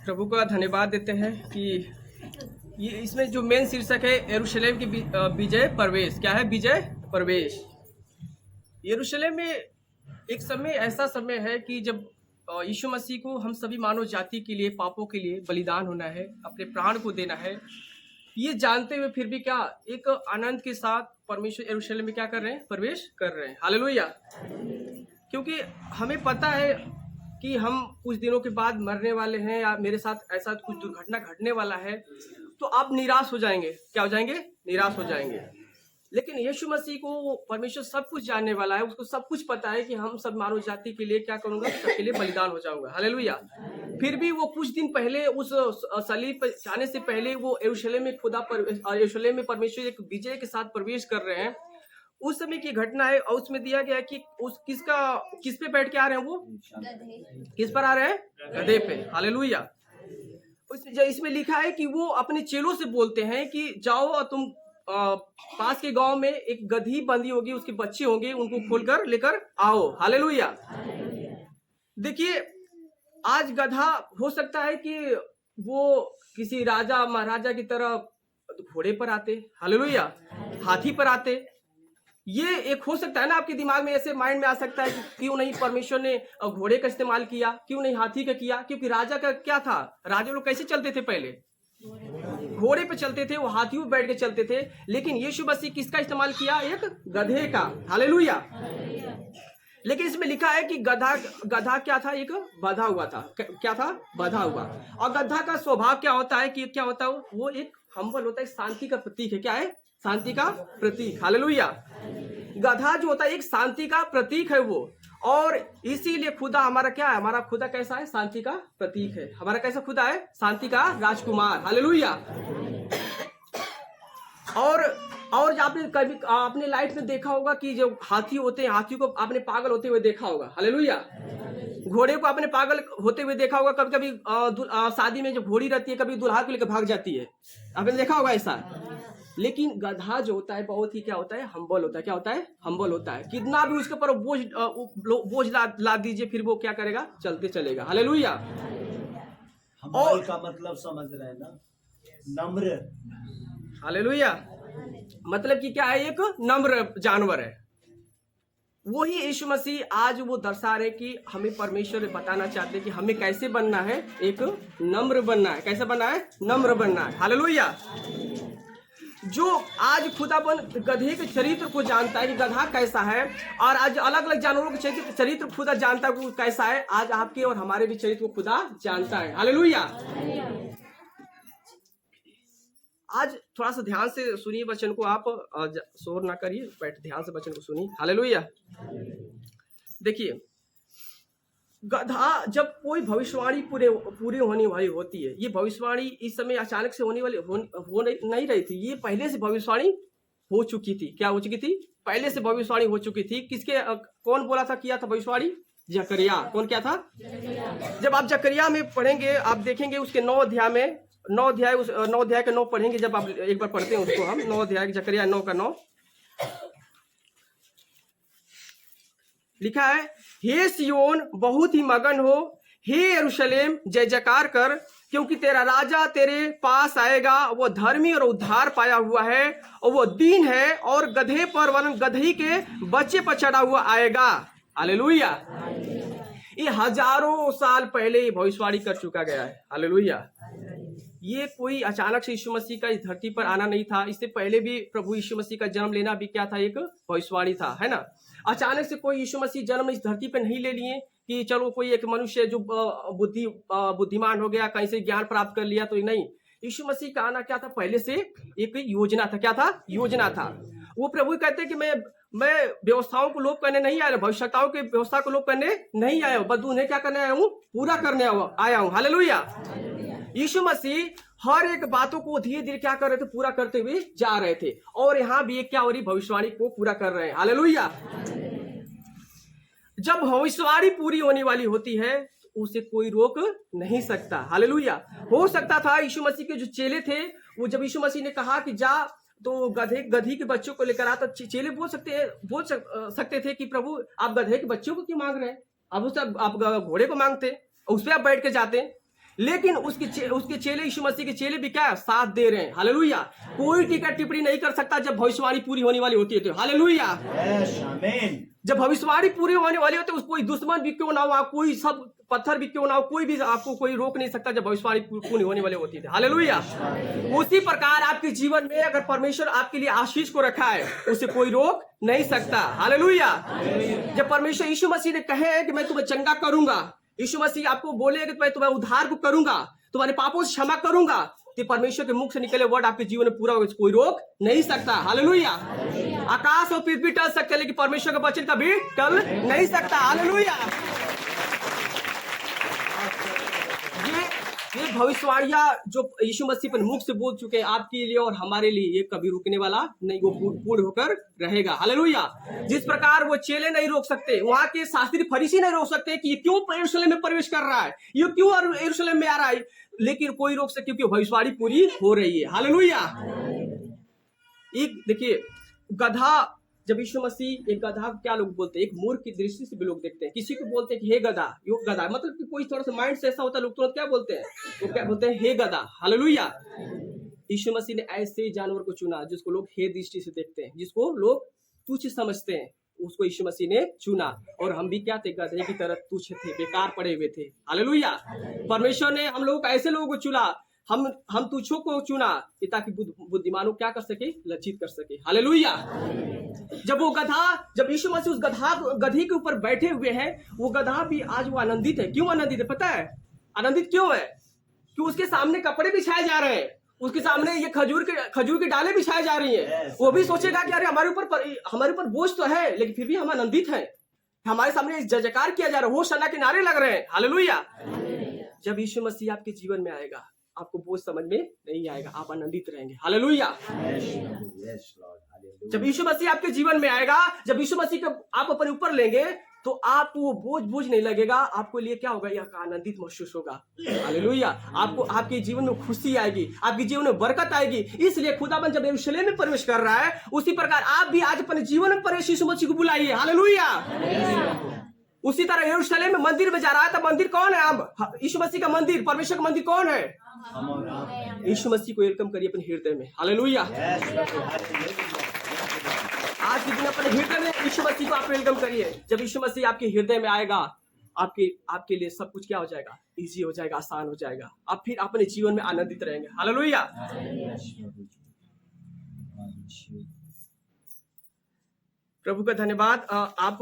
प्रभु का धन्यवाद देते हैं कि ये इसमें जो मेन शीर्षक है यरूशलेम की विजय प्रवेश। क्या है? विजय प्रवेश। यरूशलेम में एक समय ऐसा समय है कि जब यीशु मसीह को हम सभी मानव जाति के लिए, पापों के लिए बलिदान होना है, अपने प्राण को देना है। ये जानते हुए फिर भी क्या एक आनंद के साथ परमेश्वर यरूशलेम में क्या कर रहे हैं? प्रवेश कर रहे हैं। हालेलुया। क्योंकि हमें पता है कि हम कुछ दिनों के बाद मरने वाले हैं या मेरे साथ ऐसा कुछ दुर्घटना घटने वाला है, तो आप निराश हो जाएंगे। क्या हो जाएंगे? निराश हो जाएंगे। लेकिन यीशु मसीह को परमेश्वर सब कुछ जानने वाला है, उसको सब कुछ पता है कि हम सब मानव जाति के लिए क्या करूंगा, सबके लिए बलिदान हो जाऊंगा। हालेलुया। फिर भी वो कुछ दिन पहले उस सलीब पर जाने से पहले वो यरूशलेम में यरूशलेम में परमेश्वर एक विजय के साथ प्रवेश कर रहे हैं। उस समय की घटना है और उसमें दिया गया है कि किस पे बैठ के आ रहे हैं? वो किस पर आ रहे हैं? गधे पे। हालेलुया। इसमें लिखा है कि वो अपने चेलों से बोलते हैं कि जाओ और तुम पास के गांव में एक गधी बंधी होगी, उसके बच्चे होंगे, उनको खोलकर लेकर आओ। हालेलुया। देखिए, आज गधा हो सकता है कि वो किसी राजा महाराजा की तरह घोड़े पर आते, हालेलुया, हाथी पर आते। ये एक हो सकता है ना, आपके दिमाग में ऐसे माइंड में आ सकता है कि क्यों नहीं परमेश्वर ने घोड़े का इस्तेमाल किया, क्यों नहीं हाथी का किया? क्योंकि राजा का क्या था, राजा लोग कैसे चलते थे? पहले घोड़े पे चलते थे, वो हाथियों पे बैठ के चलते थे। लेकिन यीशु मसीह किसका इस्तेमाल किया? एक गधे का। हालेलुया। लेकिन इसमें लिखा है कि गधा क्या था? एक बंधा हुआ था। क्या था? बंधा हुआ। और गधा का स्वभाव क्या होता है कि क्या होता है? वो एक हम्बल होता है, शांति का प्रतीक है। क्या है? शांति का प्रतीक। हालेलुया। गधा जो होता है एक शांति का प्रतीक है वो। और इसीलिए खुदा हमारा क्या है? हमारा खुदा कैसा है? शांति का प्रतीक है। हमारा कैसा खुदा है? शांति का राजकुमार। हालेलुया। और आपने कभी आपने लाइफ में देखा होगा कि जो हाथी होते हैं, हाथी को आपने पागल होते हुए देखा होगा। हालेलुया। घोड़े को आपने पागल होते हुए देखा होगा। कभी कभी शादी में जो घोड़ी रहती है, कभी दुल्हा को लेकर भाग जाती है, आपने देखा होगा ऐसा। लेकिन गधा जो होता है बहुत ही क्या होता है? हम्बल होता है। क्या होता है? हम्बल होता है। कितना भी उसके ऊपर बोझ ला दीजिए, फिर वो क्या करेगा? चलते चलेगा। हालेलुया। हम्बल का मतलब समझ रहे हैं ना? नम्र। हालेलुया। मतलब कि क्या है? एक नम्र जानवर है। वही यीशु मसीह आज वो दर्शा रहे कि हमें परमेश्वर बताना चाहते हैं कि हमें कैसे बनना है? एक नम्र बनना है। कैसे बनना है? नम्र बनना है। हालेलुया। जो आज खुदाबन गधे के चरित्र को जानता है कि गधा कैसा है, और आज अलग अलग जानवरों के चरित्र खुदा जानता है वो कैसा है, आज आपके और हमारे भी चरित्र को खुदा जानता है। हालेलुया। आज थोड़ा सा ध्यान से सुनिए वचन को, आप शोर ना करिए, बैठ ध्यान से वचन को सुनिए। हालेलुया। देखिए, गधा जब कोई भविष्यवाणी पूरी होने वाली होती है, ये भविष्यवाणी इस समय अचानक से होने वाली हो नहीं रही थी। ये पहले से भविष्यवाणी हो चुकी थी। क्या हो चुकी थी? पहले से भविष्यवाणी हो चुकी थी। किसके कौन बोला था, किया था भविष्यवाणी? जकरिया। कौन क्या था? जब आप जकरिया में पढ़ेंगे, आप देखेंगे उसके 9 अध्याय के 9 पढ़ेंगे। जब आप एक बार पढ़ते हैं उसको, हम 9 अध्याय जकरिया 9 का 9 लिखा है, हे सियोन बहुत ही मगन हो, हे यरूशलेम जय जयकार कर, क्योंकि तेरा राजा तेरे पास आएगा। वो धर्मी और उद्धार पाया हुआ है, और वो दीन है और गधे पर वरन गधई के बच्चे पर चढ़ा हुआ आएगा। हालेलुया। ये हजारों साल पहले ये भविष्यवाणी कर चुका गया है। हालेलुया। ये कोई अचानक से यीशु मसीह का इस धरती पर आना नहीं था। इससे पहले भी प्रभु यीशु मसीह का जन्म लेना भी क्या था? एक भविष्यवाणी था, है ना। अचानक से कोई यीशु मसीह जन्म इस धरती पर नहीं ले लिए कि चलो कोई एक मनुष्य जो बुद्धिमान हो गया, कहीं से ज्ञान प्राप्त कर लिया, तो नहीं। यीशु मसीह का आना क्या था? पहले से एक योजना था। क्या था? योजना था। वो प्रभु कहते कि मैं व्यवस्थाओं को लोप करने नहीं आया, भविष्यताओं की व्यवस्था को लोप करने नहीं आया, बस उन्हें क्या करने आया हूँ? पूरा करने आया हूँ। हालेलुया। यीशु मसीह हर एक बातों को धीरे धीरे क्या कर रहे थे? पूरा करते हुए जा रहे थे। और यहाँ भी एक क्या हो रही? भविष्यवाणी को पूरा कर रहे हैं। हालेलुया। जब भविष्यवाणी पूरी होने वाली होती है, उसे कोई रोक नहीं सकता। हालेलुया। हो सकता था यीशु मसीह के जो चेले थे, वो जब यीशु मसीह ने कहा कि जा तो गधी के बच्चों को लेकर आ, तो चेले बोल सकते थे कि प्रभु आप गधे के बच्चों को क्यों मांग रहे हैं? आप घोड़े को मांगते, उस पर आप बैठ के जाते। लेकिन उसके चेले, यीशु मसीह के चेले भी क्या साथ दे रहे हैं। हालेलुया। कोई टीका टिप्पणी नहीं कर सकता जब भविष्यवाणी पूरी होने वाली होती है तो। हालेलुया। आमीन। जब भविष्यवाणी पूरी होने वाली होती है, कोई दुश्मन भी क्यों ना हो, कोई सब पत्थर भी क्यों ना हो, कोई भी आपको कोई रोक नहीं सकता जब भविष्यवाणी पूरी होने वाली होती है। हालेलुया। उसी प्रकार आपके जीवन में अगर परमेश्वर आपके लिए आशीष को रखा है, उसे कोई रोक नहीं सकता। हालेलुया। जब परमेश्वर यीशु मसीह ने कहे कि मैं तुम्हें चंगा करूंगा, यीशु मसीह आपको बोले कि मैं तुम्हें उद्धार को करूंगा, तुम्हारे पापों से क्षमा करूंगा, तो परमेश्वर के मुख से निकले वर्ड आपके जीवन में पूरा होगा, कोई रोक नहीं सकता। हालेलुया। आकाश और पृथ्वी टल सकते लेकिन परमेश्वर का वचन कभी टल नहीं सकता। हालेलुया। ये भविष्यवाणियां जो यीशु मसीह पर मुख से बोल चुके हैं आपके लिए और हमारे लिए, ये कभी रुकने वाला नहीं, वो पूर्ण होकर रहेगा। हालेलुया। जिस प्रकार वो चेले नहीं रोक सकते, वहां के शास्त्री फरीसी नहीं रोक सकते कि ये क्यों यरूशलेम में प्रवेश कर रहा है, ये क्यों यरूशलेम में आ रहा है, लेकिन कोई रोक सकते क्योंकि भविष्यवाणी पूरी हो रही है। हालेलुया। एक देखिए, गधा, जब यीशु मसीह, एक गधा क्या लोग बोलते हैं, एक मूर्ख की दृष्टि से भी लोग देखते हैं। किसी को बोलते हैं कि हे गधा, यो गधा, मतलब कि कोई थोड़ा सा माइंड से ऐसा होता है, लोग तुरंत क्या बोलते हैं, वो क्या बोलते हैं, हे गधा। हालेलुया। यीशु मसीह ने ऐसे जानवर को चुना जिसको लोग हे दृष्टि से देखते हैं, जिसको लोग तुच्छ समझते हैं, उसको यीशु मसीह ने चुना। और हम भी क्या थे, गधे की तरह तुच्छ थे, बेकार पड़े हुए थे। हालेलुया। परमेश्वर ने हम लोगों को ऐसे लोगों को चुना, हम तुच्छों को चुना ताकि बुद्धिमानों क्या कर सके, लज्जित कर सके। हालेलुया। जब यीशु मसीह उस गधी के ऊपर बैठे हुए हैं, वो गधा भी आज वो आनंदित है। क्यों आनंदित है पता है? आनंदित क्यों है? कि उसके सामने कपड़े बिछाए जा रहे हैं, उसके सामने ये खजूर की डालें बिछाई जा रही हैं। वो भी सोचेगा कि अरे हमारे ऊपर बोझ तो है, लेकिन फिर भी हम आनंदित हैं, हमारे सामने जयकार किया जा रहा है, होशाना के नारे लग रहे हैं। हालेलुया। जब यीशु मसीह आपके जीवन में आएगा, आपको बोझ समझ में नहीं आएगा, आप आनंदित रहेंगे। हालेलुया। जब यीशु मसीह आपके जीवन में आएगा, जब यीशु मसीह को आप अपने ऊपर लेंगे, तो आपको वो बोझ नहीं लगेगा, आपको लिए क्या होगा, यह आनंदित महसूस होगा। हालेलुया। आपको आपके जीवन में खुशी आएगी, आपके जीवन में बरकत आएगी। इसलिए खुदाबंद जब यरूशलेम में प्रवेश कर रहा है, उसी प्रकार आप भी आज अपने जीवन में प्रवेश यीशु मसीह को बुलाइए। हालेलुया। उसी तरह यरूशलेम में मंदिर में जा रहा है, तो मंदिर कौन है? हम। यीशु मसीह का मंदिर, परमेश्वर का मंदिर कौन है? यीशु मसीह को वेलकम करिए अपने हृदय में। हालेलुया। आज के दिन अपने हृदय में यीशु मसीह को आप वेलकम करिए। जब यीशु मसीह आपके हृदय में आएगा, आपके लिए सब कुछ क्या हो जाएगा, इजी हो जाएगा, आसान हो जाएगा। आप फिर अपने जीवन में आनंदित रहेंगे। हालेलुया। प्रभु का धन्यवाद। आप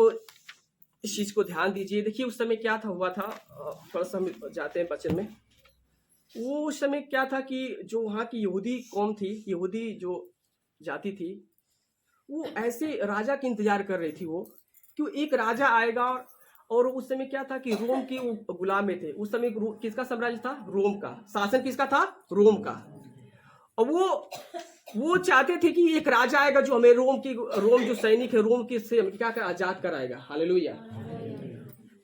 इस चीज को ध्यान दीजिए। देखिए उस समय क्या हुआ था, थोड़ा सा हम जाते हैं वचन में। वो उस समय क्या था कि जो वहाँ की यहूदी कौम थी, यहूदी जो जाति थी, वो ऐसे राजा का इंतजार कर रही थी, वो क्यों एक राजा आएगा। और उस समय क्या था कि रोम के गुलाम में थे। उस समय किसका साम्राज्य था? रोम का। शासन किसका था? रोम का। और वो चाहते थे कि एक राजा आएगा जो हमें रोम जो सैनिक है, रोम के से क्या आजाद कराएगा। हालेलुया।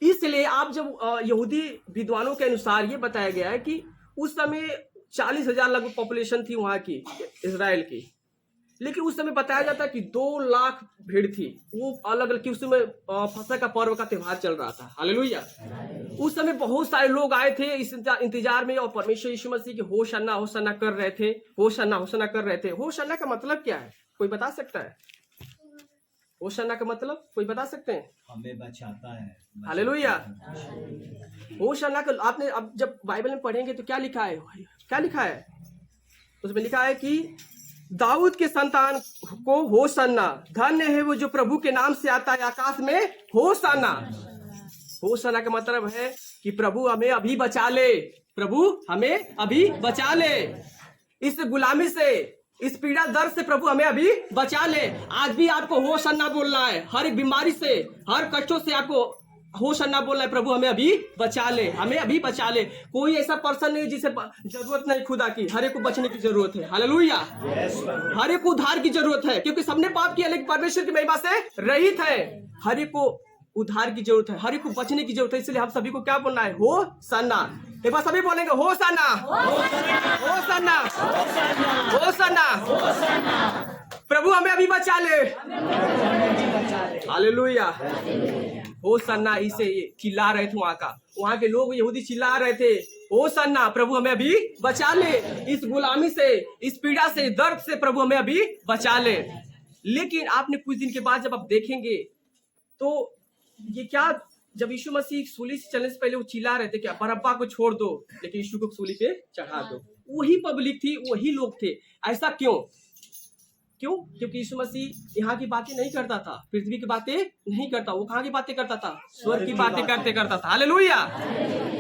इसलिए आप जब यहूदी विद्वानों के अनुसार ये बताया गया है कि उस समय 40,000 लगभग पॉपुलेशन थी वहां की, इजराइल की। लेकिन उस समय बताया जाता है कि 2 लाख भीड़ थी। वो अलग अलग, उस समय फसह का पर्व का त्योहार चल रहा था। हालेलुया। उस समय बहुत सारे लोग आए थे इस इंतजार में, और परमेश्वर यीशु मसीह की होशाना होशाना कर रहे थे, होशाना होशाना कर रहे थे। होशाना का मतलब क्या है, कोई बता सकता है? होशाना का मतलब कोई बता सकते हैं? हमें बचाता है। हालेलुया। होशाना का आपने अब जब बाइबल में पढ़ेंगे तो क्या लिखा है? क्या लिखा है उसमें? लिखा है कि दाऊद के संतान को होशाना, धन्य है वो जो प्रभु के नाम से आता है, आकाश में होशाना। होशाना का मतलब है कि प्रभु हमें अभी बचा ले, प्रभु हमें अभी बचा ले, इस गुलामी से, इस पीड़ा दर्द से प्रभु हमें अभी बचा ले। आज भी आपको होशाना बोलना है। हर एक बीमारी से, हर कष्टों से आपको होशाना बोलना है, प्रभु हमें अभी बचा ले, हमें अभी बचा ले। कोई ऐसा पर्सन नहीं जिसे जरूरत नहीं खुदा की, हर एक को बचने की जरूरत है। हालेलुया। हर एक को उद्धार की जरूरत है, क्योंकि सबने पाप किया लेकिन परमेश्वर की महिमा से रहित है। हर एक को उद्धार की जरूरत है, हर एक को बचने की जरूरत है। इसलिए हम सभी को क्या बोलना है? होशाना। एक बार सभी बोलेंगे होशाना, होशाना, होशाना। प्रभु हमें अभी बचा ले। हालेलुया। ओ सन्ना इसे चिल्ला रहे थे वहां के लोग यहूदी चिल्ला रहे थे, ओ सन्ना प्रभु हमें अभी बचा ले, इस गुलामी से, इस पीड़ा से, दर्द से प्रभु हमें अभी बचा ले। लेकिन आपने कुछ दिन के बाद जब आप देखेंगे तो ये क्या, जब यीशु मसीह सूली से चलने से पहले वो चिल्ला रहे थे क्या, बरअब्बा को छोड़ दो लेकिन यीशु को सूली पे चढ़ा दो, वही पब्लिक थी, वही लोग थे। ऐसा क्यों? क्योंकि यीशु मसीह यहाँ की बातें नहीं करता था, पृथ्वी की बातें नहीं करता, वो कहाँ की बातें करता था? स्वर्ग की बातें करता था। हालेलुया।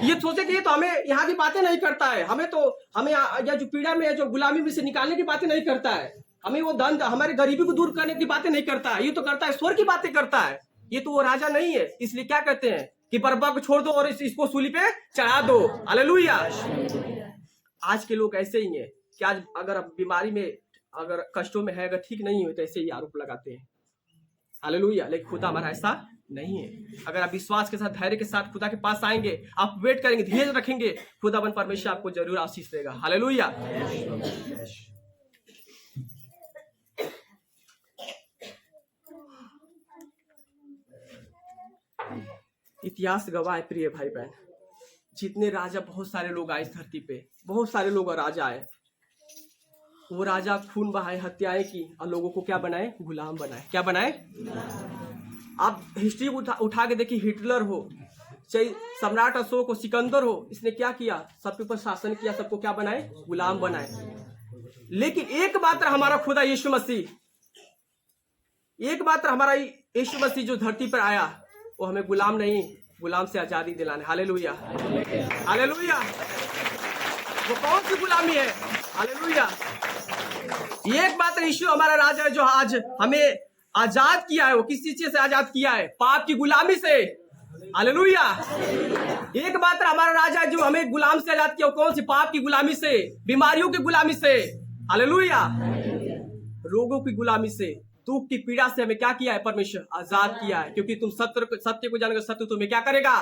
ये सोचे कि ये तो हमें यहाँ की बातें नहीं करता है, हमें या जो पीड़ा में है, जो गुलामी में से निकालने की बातें नहीं करता है, हमें वो धन, हमारे गरीबी को दूर करने की बातें नहीं करता है, ये तो करता है स्वर्ग की बातें करता है। ये तो वो राजा नहीं है, इसलिए क्या कहते हैं कि बरअब्बा को छोड़ दो और इसको सूली पे चढ़ा दो। हालेलुया। आज के लोग ऐसे ही हैं कि आज अगर आप बीमारी में, अगर कष्टों में है, अगर ठीक नहीं हो तो ऐसे ही आरोप लगाते हैं। हालेलुया। लेकिन खुदा हमारा ऐसा नहीं है। अगर आप विश्वास के साथ, धैर्य के साथ खुदा के पास आएंगे, आप वेट करेंगे, धीरज रखेंगे, खुदावन परमेश्वर आपको जरूर आशीष देगा। हालेलुया। इतिहास गवाह है प्रिय भाई बहन, जितने राजा, बहुत सारे लोग आए इस धरती पे, बहुत सारे लोग राजा आए, वो राजा खून बहाए, हत्याएं की और लोगों को क्या बनाए? गुलाम बनाए। क्या बनाए? आप हिस्ट्री उठा के देखिए, हिटलर हो चाहे सम्राट अशोक हो, सिकंदर हो, इसने क्या किया? सबके ऊपर शासन किया, सबको क्या बनाए? गुलाम बनाए। लेकिन एकमात्र हमारा खुदा यीशु मसीह, एकमात्र हमारा यीशु मसीह जो धरती पर आया, वो हमें गुलाम नहीं, गुलाम से आजादी दिलाने। हालेलुया। हालेलुया। वो कौन सी गुलामी है? हालेलुया। एकमात्र यीशु हमारा राजा है जो आज हमें आजाद किया है। वो किस चीज से आजाद किया है? पाप की गुलामी से। हालेलुया। एकमात्र हमारा राजा है जो हमें गुलाम से आजाद किया। वो कौन सी? पाप की गुलामी से, बीमारियों की गुलामी से। हालेलुया। रोगों की गुलामी से, दुख की पीड़ा से हमें क्या किया है? परमेश्वर आजाद किया है। क्योंकि तुम सत्य को जानोगे, सत्य तुम्हें क्या करेगा?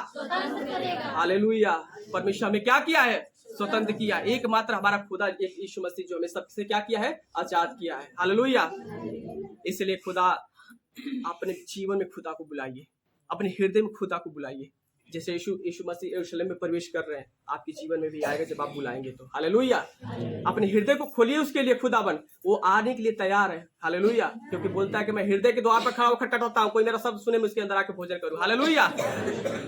हालेलुया। परमेश्वर हमें क्या किया है? स्वतंत्र किया। एकमात्र हमारा खुदा एक यीशु मसीह जो हमें सबसे क्या किया है? आजाद किया है। हालेलुया। इसलिए खुदा, अपने जीवन में खुदा को बुलाइए, अपने हृदय में खुदा को बुलाइए। जैसे यीशु मसीह यरूशलेम में प्रवेश कर रहे हैं, आपके जीवन में भी आएगा जब आप बुलाएंगे तो। हालेलुया। अपने हृदय को खोलिए उसके लिए, खुदावन वो आने के लिए तैयार है। हालेलुया। क्योंकि बोलता है कि मैं हृदय के द्वार पर खड़ा होकर खटखटाता हूं, कोई मेरा शब्द सुने, मैं उसके अंदर आके भोजन करूं। हालेलुया।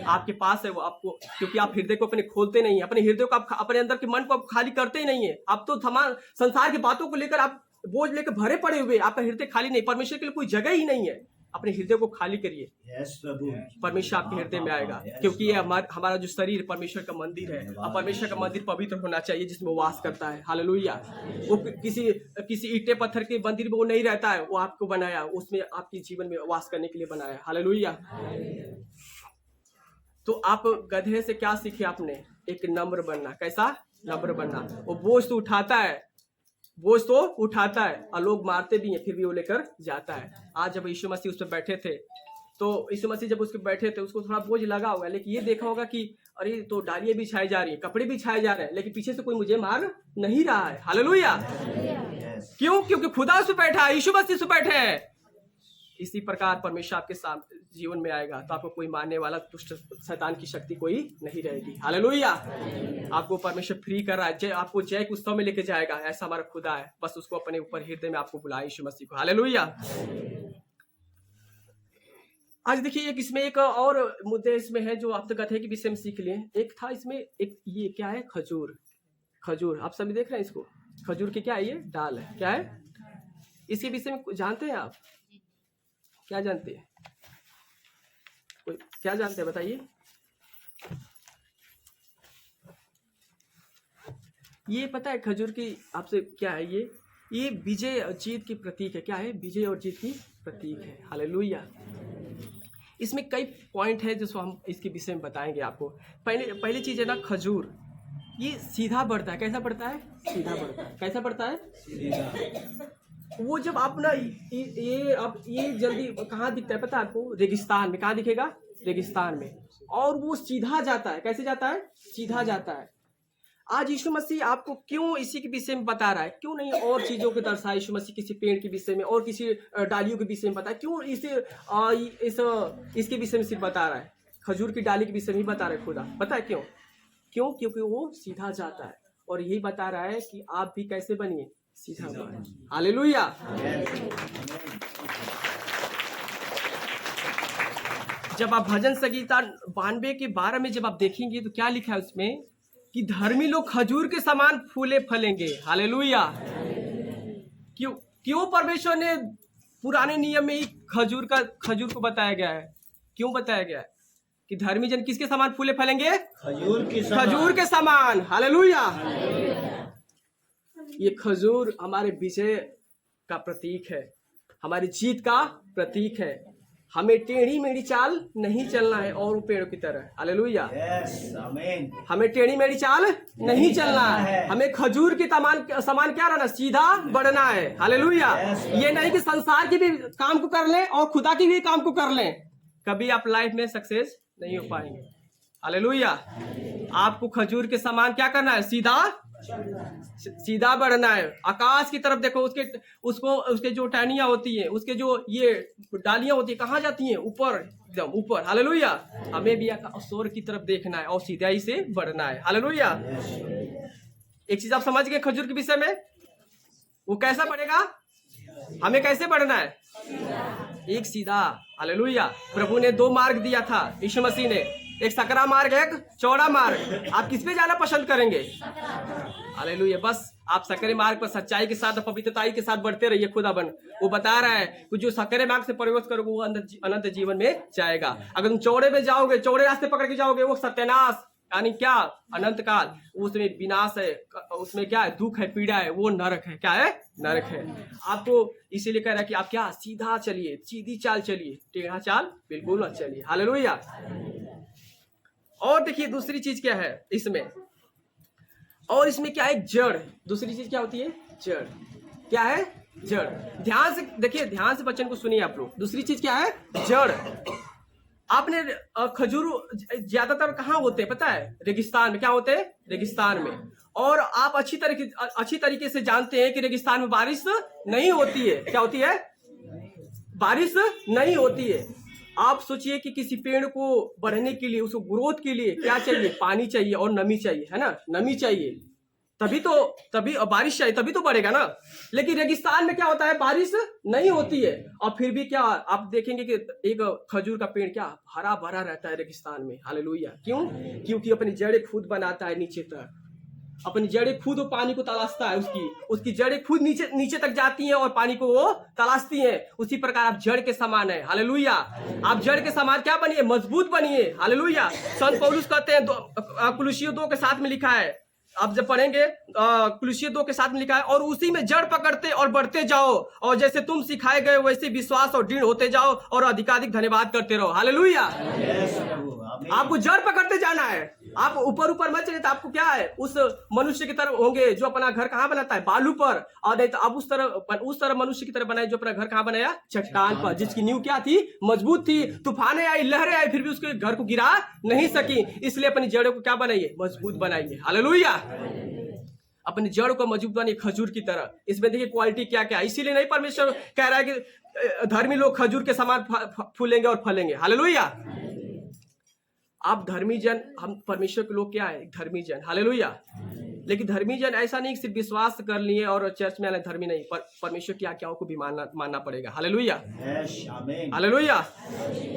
आपके पास है वो, आपको, क्योंकि आप हृदय को अपने खोलते नहीं, अपने हृदय को आप, अपने अंदर के मन को आप खाली करते ही नहीं है। आप तो संसार की बातों को लेकर आप बोझ लेकर भरे पड़े हुए, आपका हृदय खाली नहीं, परमेश्वर के लिए कोई जगह ही नहीं है। अपने हृदय को खाली करिए, परमेश्वर आपके हृदय में आएगा। क्योंकि ये हमारा जो शरीर परमेश्वर का मंदिर है, और परमेश्वर का मंदिर पवित्र होना चाहिए जिसमें वो वास करता है। हालेलुया। वो किसी ईंटे पत्थर के मंदिर में वो नहीं रहता है, वो आपको बनाया, उसमें आपके जीवन में वास करने के लिए बनाया। हालेलुया। तो आप गधे से क्या सीखे? आपने एक नम्र बनना। कैसा? नम्र बनना। वो बोझ तो उठाता है, बोझ तो उठाता है, और लोग मारते भी हैं, फिर भी वो लेकर जाता है। आज जब यीशु मसीह उस पर बैठे थे, तो यीशु मसीह जब उसके बैठे थे, उसको थोड़ा बोझ लगा होगा, लेकिन ये देखा होगा कि अरे तो डालियां भी छाई जा रही हैं, कपड़े भी छाए जा रहे हैं, लेकिन पीछे से कोई मुझे मार नहीं रहा है। हालेलुया। क्यों? क्योंकि खुदा उस पर बैठा है, यीशु मसीह उस पर बैठे हैं। इसी प्रकार परमेश्वर आपके साथ जीवन में आएगा तो आपको कोई मारने वाला दुष्ट शैतान की शक्ति कोई नहीं रहेगी। हालेलुया। आपको परमेश्वर फ्री कर रहा है, आपको जय के उत्सव में लेके जाएगा। ऐसा हमारा खुदा है। बस उसको अपने ऊपर हृदय में आपको बुलाए, यीशु मसीह को। हालेलुया। आज देखिए, इसमें एक और मुद्दे इसमें है जो आप तो गधे के विषय में सीख लिए। एक था इसमें, एक ये क्या है? खजूर। खजूर आप सभी देख रहे हैं इसको। खजूर की क्या है? ये डाल है। क्या है? इसके विषय में जानते हैं आप? क्या जानते हैं? कोई क्या जानते हैं? बताइए। ये पता है खजूर की आपसे क्या है? ये विजय और जीत की प्रतीक है। क्या है? विजय और जीत की प्रतीक है। हालेलुया। इसमें कई पॉइंट है जो हम इसके विषय में बताएंगे आपको। पहली चीज है ना, खजूर ये सीधा बढ़ता है। कैसा बढ़ता है? सीधा बढ़ता है। कैसा बढ़ता है? सीधा। वो जब आप ना ये जल्दी कहाँ दिखता है पता है आपको? रेगिस्तान में। कहाँ दिखेगा? रेगिस्तान में। और वो सीधा जाता है। कैसे जाता है? सीधा जाता है। आज यीशु मसीह आपको क्यों इसी के विषय में बता रहा है? क्यों नहीं और चीजों के दर्शा यीशु मसीह किसी पेड़ के विषय में और किसी डालियों के विषय में बताया? क्यों इसके विषय में सिर्फ बता रहा है? खजूर की डाली के विषय में ही बता रहा है खुदा। पता है क्यों? क्योंकि वो सीधा जाता है और यही बता रहा है कि आप भी कैसे बनिए, सीधा बनिए। हालेलुया। जब आप भजन संगीता 92 के 12 में जब आप देखेंगे तो क्या लिखा है उसमें कि धर्मी लोग खजूर के समान फूले फलेंगे। हालेलुया। क्यों परमेश्वर ने पुराने नियम में ही खजूर को बताया गया है? क्यों बताया गया है कि धर्मी जन किसके समान फूले फलेंगे? खजूर के समान। हालेलुया। ये खजूर हमारे विजय का प्रतीक है, हमारी जीत का प्रतीक है। हमें टेढ़ी मेढ़ी चाल नहीं चलना है और पेड़ों की तरह। हालेलुया। हमें टेढ़ी मेढ़ी चाल नहीं चलना है, हमें खजूर के समान क्या रहना, सीधा बढ़ना है। हालेलुया। ये नहीं कि संसार की भी काम को कर लें और खुदा की भी काम को कर लें, कभी आप लाइफ में सक्सेस नहीं हो पाएंगे। हालेलुया। आपको खजूर के समान क्या करना है? सीधा बढ़ना है। आकाश की तरफ देखो, उसके जो टहनियां होती है, उसके जो ये डालियां होती है, कहाँ जाती हैं? ऊपर, एकदम ऊपर। हालेलुया। हमें भी स्वर्ग की तरफ देखना है और सीधाई से बढ़ना है। हालेलुया। एक चीज आप समझ गए खजूर के विषय में, वो कैसा बढ़ेगा, हमें कैसे बढ़ना है? एक सीधा। हालेलुया। प्रभु ने 2 मार्ग दिया था, यीशु मसीह ने, एक सकरा मार्ग, एक चौड़ा मार्ग। आप किस पे जाना पसंद करेंगे? हालेलुया। बस आप सकरे मार्ग पर सच्चाई के साथ, पवित्रताई के साथ बढ़ते रहिए। खुदाबंद वो बता रहा है कि जो सकरे मार्ग से प्रवेश करोगे वो अनंत जीवन में जाएगा। अगर तुम चौड़े में जाओगे, चौड़े रास्ते पकड़ के जाओगे, वो सत्यानाश, यानी क्या, अनंत काल, उसमें विनाश है, उसमें क्या है, दुख है, पीड़ा है, वो नरक है। क्या है? नरक है। आपको इसीलिए कह रहा है कि आप क्या, सीधा चलिए, सीधी चाल चलिए, टेढ़ा चाल बिल्कुल मत चलिए। हालेलुया। और देखिए दूसरी चीज क्या है इसमें, और इसमें क्या है? जड़। दूसरी चीज क्या होती है? जड़। क्या है? जड़। ध्यान से देखिए, ध्यान से वचन को सुनिए आप लोग। दूसरी चीज क्या है? जड़। आपने खजूर ज्यादातर कहाँ होते हैं पता है? रेगिस्तान में। क्या होते हैं? रेगिस्तान में। और आप अच्छी तरीके से जानते हैं कि रेगिस्तान में बारिश नहीं होती है। क्या होती है? बारिश नहीं होती है। आप सोचिए कि किसी पेड़ को बढ़ने के लिए, उसको ग्रोथ के लिए क्या चाहिए? पानी चाहिए और नमी चाहिए, है ना? नमी चाहिए, तभी बारिश चाहिए, तभी तो बढ़ेगा ना। लेकिन रेगिस्तान में क्या होता है? बारिश नहीं होती है और फिर भी क्या आप देखेंगे कि एक खजूर का पेड़ क्या हरा भरा रहता है रेगिस्तान में। हालेलुया। क्यों? क्योंकि अपनी जड़ें खुद बनाता है नीचे तक, अपनी जड़ें खुद वो पानी को तलाशता है, उसकी जड़ें खुद नीचे तक जाती हैं और पानी को वो तलाशती हैं। उसी प्रकार आप जड़ के समान है। हालेलुया। आप जड़ के समान क्या बनिए? मजबूत बनिए। हालेलुया। संत पौलुस कहते हैं, कुलुसियों 2 के साथ में लिखा है, आप जब पढ़ेंगे कुलुसियों 2 के साथ में लिखा है, और उसी में जड़ पकड़ते और बढ़ते जाओ, और जैसे तुम सिखाए गए वैसे विश्वास और दृढ़ होते जाओ और अधिकाधिक धन्यवाद करते रहो। हालेलुया। आपको जड़ पकड़ते जाना है। आप ऊपर मत चले तो आपको क्या है? उस मनुष्य की तरह होंगे जो अपना घर कहाँ बनाता है? बालू पर। और नहीं तो आप उस तरह मनुष्य की तरह बनाए जो अपना घर कहाँ बनाया? चट्टान पर, जिसकी नींव क्या थी? मजबूत थी। तूफानें आई, लहरें आई, फिर भी उसके घर को गिरा नहीं सकी। इसलिए अपनी जड़ों को क्या बनाइए? मजबूत बनाइए। हालेलुया। अपनी जड़ को मजबूत बनाइए खजूर की तरह। इसमें देखिए क्वालिटी क्या क्या है। इसीलिए नहीं परमेश्वर कह रहा है कि धर्मी लोग खजूर के समान फूलेंगे और फलेंगे। हालेलुया। आप धर्मी जन, हम परमेश्वर के लोग क्या है? धर्मी जन। हालेलुया। लेकिन धर्मी जन ऐसा नहीं सिर्फ विश्वास कर लिए और चर्च में आने, धर्मी नहीं, परमेश्वर की आज्ञाओं को भी मानना पड़ेगा। हालेलुया। हालेलुया।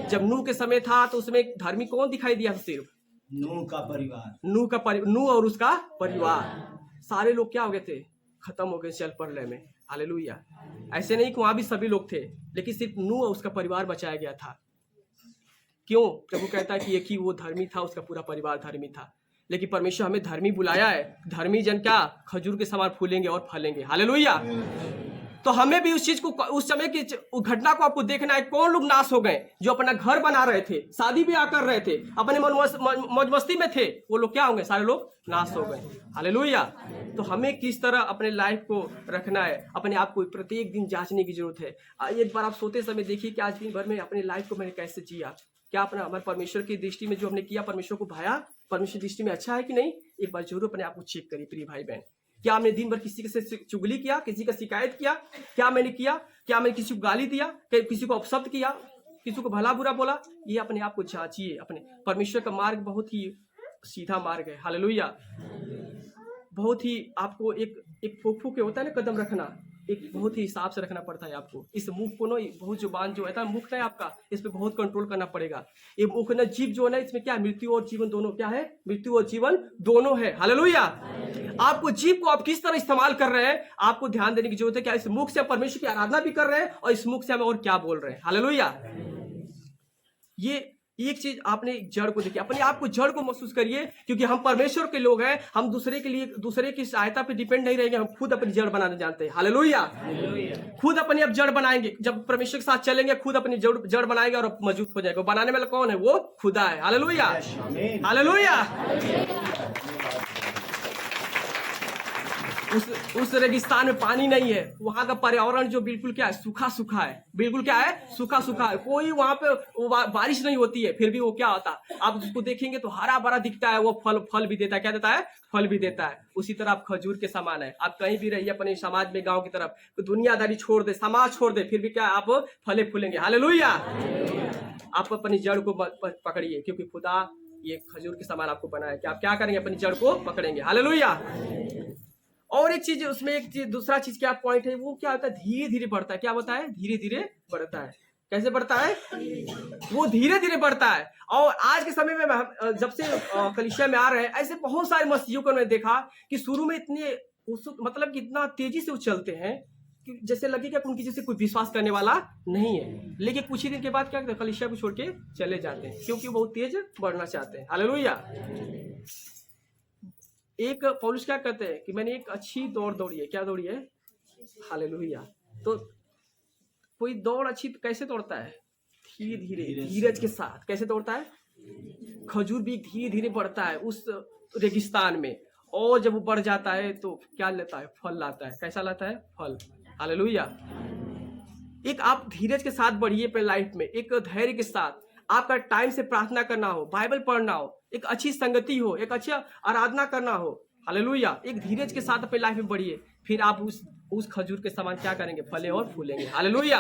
जब नूह के समय था तो उसमें धर्मी कौन दिखाई दिया? सिर्फ नूह का परिवार। नूह और उसका परिवार। सारे लोग क्या हो गए थे? खत्म हो गए जल प्रलय में। हालेलुया। ऐसे नहीं कि वहां भी सभी लोग थे, लेकिन सिर्फ नूह और उसका परिवार बचाया गया था। क्यों? प्रभु कहता है कि एक ही वो धर्मी था, उसका पूरा परिवार धर्मी था। लेकिन परमेश्वर हमें धर्मी बुलाया है। धर्मी जन क्या? खजूर के समान फूलेंगे और फलेंगे। हालेलुया। तो हमें भी उस चीज को, उस समय की घटना को आपको देखना है। कौन लोग नाश हो गए? जो अपना घर बना रहे थे, शादी ब्याह कर रहे थे, अपने मौज मस्ती में थे, वो लोग क्या होंगे? सारे लोग नाश हो गए। हालेलुया। तो हमें किस तरह अपने लाइफ को रखना है? अपने आप को प्रत्येक दिन जांचने की जरूरत है। एक बार आप सोते समय देखिए कि आज दिन भर में अपने लाइफ को मैंने कैसे जिया। क्या अपना हमारे परमेश्वर की दृष्टि में जो हमने किया परमेश्वर को भाया परमेश्वर की दृष्टि में अच्छा है कि नहीं? एक बार जरूर अपने आप को चेक करिए प्रिय भाई बहन। क्या हमने दिन भर किसी से चुगली किया, किसी का शिकायत किया? क्या मैंने किया? क्या मैंने किसी को गाली दिया, किसी को अपशब्द किया, किसी को भला बुरा बोला? ये अपने आप को जांचिए। अपने परमेश्वर का मार्ग बहुत ही सीधा मार्ग है। हालेलुया। बहुत ही आपको एक फूक फूक के होता है ना कदम रखना, एक बहुत ही हिसाब से रखना पड़ता है आपको। इस मुख को ना, बहुत जुबान जो है मुख है आपका, इस पे बहुत कंट्रोल करना पड़ेगा। ये मुख ना, जीभ जो है ना, इसमें क्या है? मृत्यु और जीवन दोनों क्या है? मृत्यु और जीवन दोनों है। हालेलुया। आपको जीभ को आप किस तरह इस्तेमाल कर रहे हैं, आपको ध्यान देने की जरूरत है। क्या इस मुख से आप परमेश्वर की आराधना भी कर रहे हैं और इस मुख से हम और क्या बोल रहे हैं? हालेलुया। ये एक चीज आपने जड़ को देखिए, अपने आप को जड़ को महसूस करिए, क्योंकि हम परमेश्वर के लोग हैं। हम दूसरे के लिए, दूसरे की सहायता पे डिपेंड नहीं रहेंगे, हम खुद अपनी जड़ बनाना जानते हैं। हालेलुया। खुद अपनी अब जड़ बनाएंगे। जब परमेश्वर के साथ चलेंगे, खुद अपनी जड़ बनाएंगे और मजबूत हो जाएगा। बनाने वाला कौन है? वो खुदा है। हालेलुया। हालेलुया। उस रेगिस्तान में पानी नहीं है, वहां का पर्यावरण जो बिल्कुल क्या है? सूखा सूखा है। बिल्कुल क्या है? सूखा सूखा है। कोई वहां पे बारिश नहीं होती है, फिर भी वो क्या होता है? आप उसको देखेंगे तो हरा भरा दिखता है। वो फल भी देता है। क्या देता है? फल भी देता है। उसी तरह आप खजूर के समान है। आप कहीं भी रहिए अपने समाज में, गांव की तरफ, तो दुनियादारी छोड़ दे, समाज छोड़ दे, फिर भी क्या आप फले फूलेंगे। हालेलुया। आप अपनी जड़ को पकड़िए, क्योंकि खुदा ये खजूर के समान आपको बनाया कि आप क्या करेंगे? अपनी जड़ को पकड़ेंगे। हालेलुया। और एक चीज उसमें, एक चीज, दूसरा चीज क्या पॉइंट है, वो क्या होता है? धीरे धीरे बढ़ता है। क्या होता है? धीरे धीरे बढ़ता है। कैसे बढ़ता है? वो धीरे धीरे बढ़ता है। और आज के समय में जब से कलीसिया में आ रहे हैं, ऐसे बहुत सारे मसीहियों को मैंने देखा कि शुरू में इतने मतलब कि इतना तेजी से वो चलते हैं कि जैसे लगेगा कि उनकी जैसे कोई विश्वास करने वाला नहीं है। लेकिन कुछ ही दिन के बाद क्या करते हैं? कलीसिया को छोड़ के चले जाते हैं, क्योंकि बहुत तेज बढ़ना चाहते हैं। हालेलुया। एक पौलुस क्या कहते हैं कि मैंने एक अच्छी दौड़ दौड़ी है। क्या दौड़ी है? हालेलुया। तो कोई दौड़ अच्छी कैसे दौड़ता है? धीरे धीरे, धीरज के साथ। कैसे दौड़ता है? खजूर भी धीरे धीरे बढ़ता है उस रेगिस्तान में, और जब वो बढ़ जाता है तो क्या लेता है? फल लाता है। कैसा लाता है? फल। हालेलुया। एक आप धीरज के साथ बढ़िए अपने लाइफ में, एक धैर्य के साथ। आपका टाइम से प्रार्थना करना हो, बाइबल पढ़ना हो, एक अच्छी संगति हो, एक अच्छा आराधना करना हो। हालेलुया। एक धीरज के साथ अपनी लाइफ में बढ़िए, फिर आप उस खजूर के समान क्या करेंगे? फले और फूलेंगे। हालेलुया।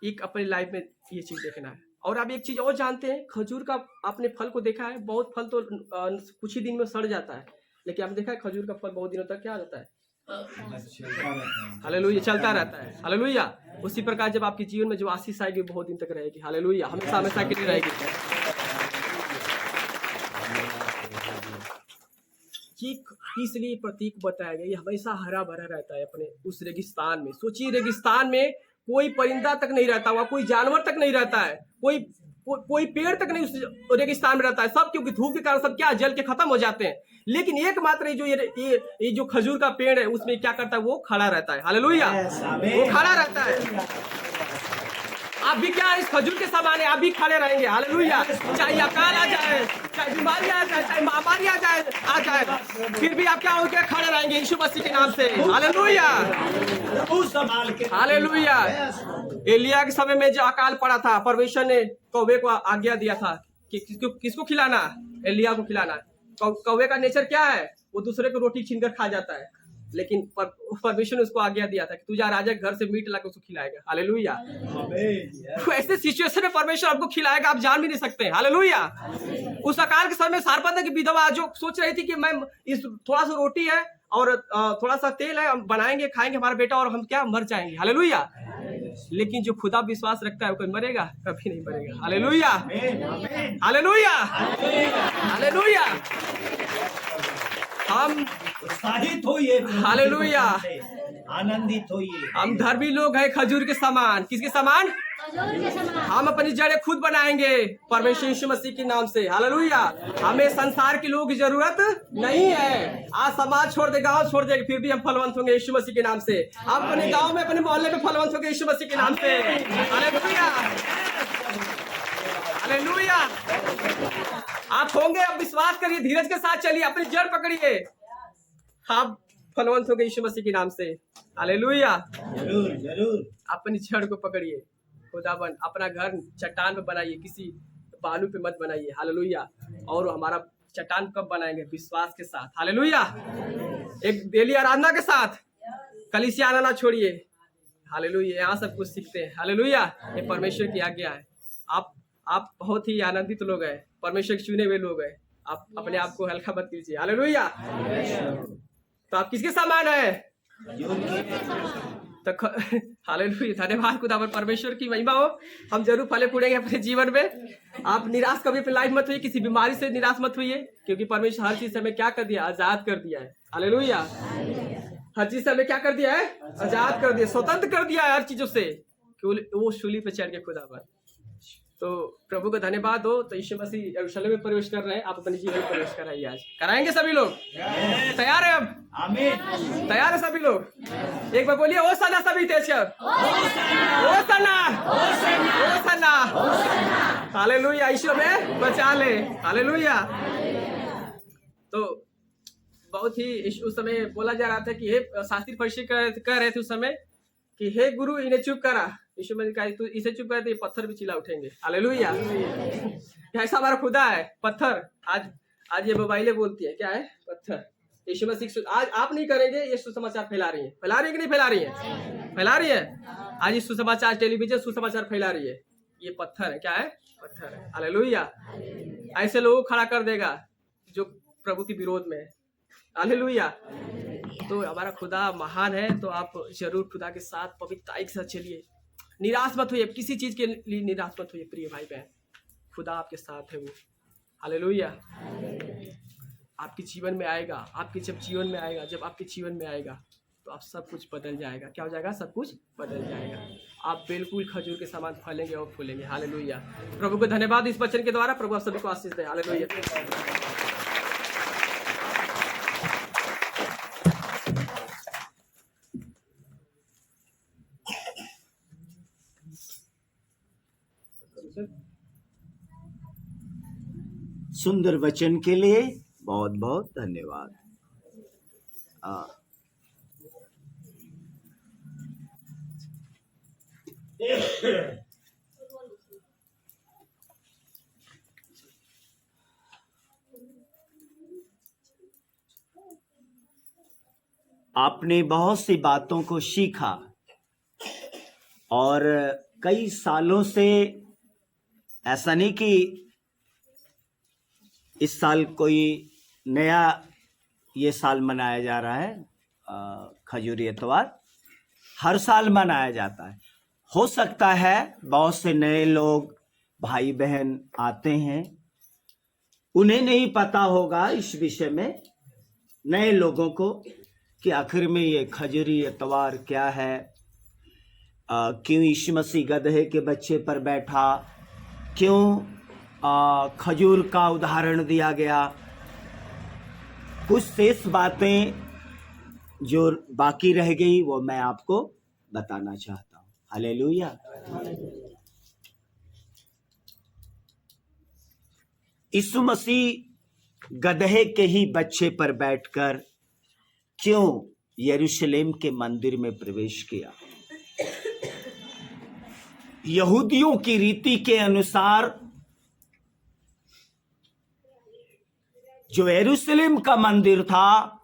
एक अपनी लाइफ में ये चीज देखना है। और आप एक चीज और जानते हैं, खजूर का आपने फल को देखा है, बहुत फल तो कुछ ही दिन में सड़ जाता है, लेकिन आपने देखा है खजूर का फल बहुत दिनों तक क्या होता है? हालेलुया, चलता रहता है। हालेलुया। उसी प्रकार जब आपके जीवन में जो आशीष आएगी बहुत दिन तक रहेगी। हालेलुया। हमेशा हमेशा के लिए रहेगी। इसलिए प्रतीक बताया गया, ये हमेशा हरा भरा रहता है अपने उस रेगिस्तान में। सोचिए, रेगिस्तान में कोई परिंदा तक नहीं रहता हुआ, कोई जानवर तक नहीं रहता है, कोई पेड़ तक नहीं उस रेगिस्तान में रहता है। सब क्योंकि धूप के कारण सब क्या जल के खत्म हो जाते हैं। लेकिन एकमात्र ये जो खजूर का पेड़ है, उसमें क्या करता है? वो खड़ा रहता है। हालेलुया। वो खड़ा रहता है। आप भी क्या इस खजूर के समान है? आप भी खड़े रहेंगे। हालेलुया। चाहे अकाल आ जाए, चाहे बीमारी आ जाए, चाहे महामारी आ जाए, फिर भी आप क्या होंगे? खड़े रहेंगे यीशु मसीह के नाम से। हालेलुया। हालेलुया। एलिया के समय में जो अकाल पड़ा था, परमेश्वर ने कौवे को आज्ञा दिया था कि किसको खिलाना? एलिया को खिलाना। कौवे का नेचर क्या है? वो दूसरे को रोटी छीनकर खा जाता है, लेकिन परमेश्वर ने उसको आज्ञा दिया था कि तू जा राजा घर से मीट लाकर उसको खिलाएगा। हालेलुया। ऐसे सिचुएशन में परमेश्वर आपको खिलाएगा, आप जान भी नहीं सकते। हालेलुया। उस अकाल के समय में सारपत की विधवा जो सोच रही थी कि मैं इस थोड़ा सा रोटी है और थोड़ा सा तेल है, हम बनाएंगे, खाएंगे हमारा बेटा और हम क्या मर जाएंगे। हालेलुया। लेकिन जो खुदा विश्वास रखता है वो कोई मरेगा? कभी नहीं मरेगा। हालेलुया। हालेलुया। हालेलुया। हम उत्साहित होइए, हालेलुया, आनंदित होइए। हम धर्मी लोग हैं खजूर के समान। किसके समान? हम अपनी जड़ें खुद बनाएंगे परमेश्वर यीशु मसीह के नाम से। हालेलुया। हमें संसार के लोगों की जरूरत नहीं है। आज समाज छोड़ दे, गांव छोड़ दे, फिर भी हम फलवंत होंगे यीशु मसीह के नाम से। आप अपने गांव में, अपने मोहल्ले में फलवंत होंगे यीशु मसीह के नाम से। हालेलुया। हालेलुया। आप होंगे, आप विश्वास करिए, धीरज के साथ चलिए, अपनी जड़ पकड़िए, आप फलवंत होंगे यीशु मसीह के नाम से। हालेलुया। जरूर जरूर अपनी जड़ को पकड़िए। खुदाबंद अपना घर चट्टान में बनाइए, किसी बालू पे मत बनाइए, हालेलुया। और हमारा चट्टान कब बनाएंगे? विश्वास के साथ, हालेलुया। एक डेली आराधना के साथ, कलीसिया आना ना छोड़िए, हालेलुया। यहाँ सब कुछ सीखते हैं, हालेलुया। ये परमेश्वर की आज्ञा है। आप बहुत ही आनंदित लोग हैं, परमेश्वर के चुने हुए लोग हैं। आप अपने आप को हल्का मत कीजिए, हालेलुया। तो आप किसके समान है? तो हालेलुया, धन्यवाद खुदा पर, परमेश्वर की महिमा हो। हम जरूर फले फूलेंगे अपने जीवन में। आप निराश कभी अपनी लाइफ मत होइए, किसी बीमारी से निराश मत होइए, क्योंकि परमेश्वर हर चीज से हमें क्या कर दिया? आजाद कर दिया है, हालेलुया। हर चीज से हमें क्या कर दिया है? आजाद कर दिया, स्वतंत्र कर दिया है हर चीजों से, वो सूली पे चढ़ के खुदा पर। तो प्रभु का धन्यवाद हो। तो यीशु मसीह यरूशलेम में प्रवेश कर रहे हैं, आप अपने जीवन में प्रवेश कराइए। आज कराएंगे सभी लोग? तैयार है? अब आमीन, तैयार है सभी लोग? एक बार बोलिए होशाना सभी तेजकर, होशाना, होशाना, हालेलुया। यीशु में बचा ले, हालेलुया। तो बहुत ही उस समय बोला जा रहा था कि हे शास्त्री फरीसी कह रहे थे उस समय कि हे गुरु, इन्हें चुप करा। यीशु ने कहा तू इसे चुप कर दे, पत्थर भी चिल्ला उठेंगे, हालेलुया। ऐसा हमारा खुदा है, पत्थर। आज ये मोबाइलें बोलती है, क्या है? पत्थर। यीशु मसीह आज आप नहीं करेंगे, ये सुसमाचार फैला रही है, फैला रही है कि नहीं फैला रही है? फैला रही है। आज ये सुसमाचार, टेलीविजन सुसमाचार फैला रही है। ये पत्थर है, क्या है? पत्थर है, हालेलुया। ऐसे लोगों को खड़ा कर देगा जो प्रभु के विरोध में है, हालेलुया। तो हमारा खुदा महान है। तो आप जरूर खुदा के साथ पवित्रता के साथ चलिए, निराश मत होइए, किसी चीज के लिए निराश मत होइए प्रिय भाई बहन। खुदा आपके साथ है वो, हालेलुया। आपके जीवन में आएगा, आपके जब जीवन में आएगा, जब आपके जीवन में आएगा तो आप सब कुछ बदल जाएगा। क्या हो जाएगा? सब कुछ बदल जाएगा। आप बिल्कुल खजूर के समान फलेंगे और फूलेंगे, हालेलुया। प्रभु को धन्यवाद इस वचन के द्वारा। प्रभु आप सभी को आशीष दे, हालेलुया। सुंदर वचन के लिए बहुत बहुत धन्यवाद। आपने बहुत सी बातों को सीखा और कई सालों से, ऐसा नहीं कि इस साल कोई नया ये साल मनाया जा रहा है, खजूरी इतवार हर साल मनाया जाता है। हो सकता है बहुत से नए लोग भाई बहन आते हैं, उन्हें नहीं पता होगा इस विषय में, नए लोगों को, कि आखिर में ये खजूरी इतवार क्या है, क्यों यीशु मसीह गधे के बच्चे पर बैठा, क्यों खजूर का उदाहरण दिया गया। कुछ शेष बातें जो बाकी रह गई वो मैं आपको बताना चाहता हूँ, हालेलुया। यीशु मसीह गधे के ही बच्चे पर बैठकर क्यों यरूशलेम के मंदिर में प्रवेश किया? यहूदियों की रीति के अनुसार जो यरूशलेम का मंदिर था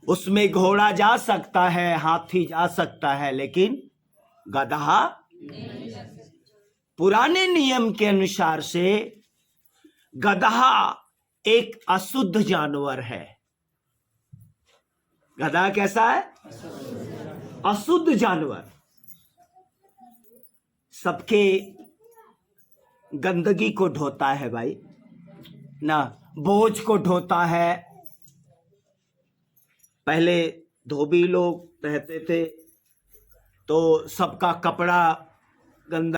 उसमें घोड़ा जा सकता है, हाथी जा सकता है, लेकिन गधा, पुराने नियम के अनुसार से गधा एक अशुद्ध जानवर है। गधा कैसा है? अशुद्ध जानवर, सबके गंदगी को ढोता है भाई ना, बोझ को ढोता है। पहले धोबी लोग रहते थे तो सबका कपड़ा गंदा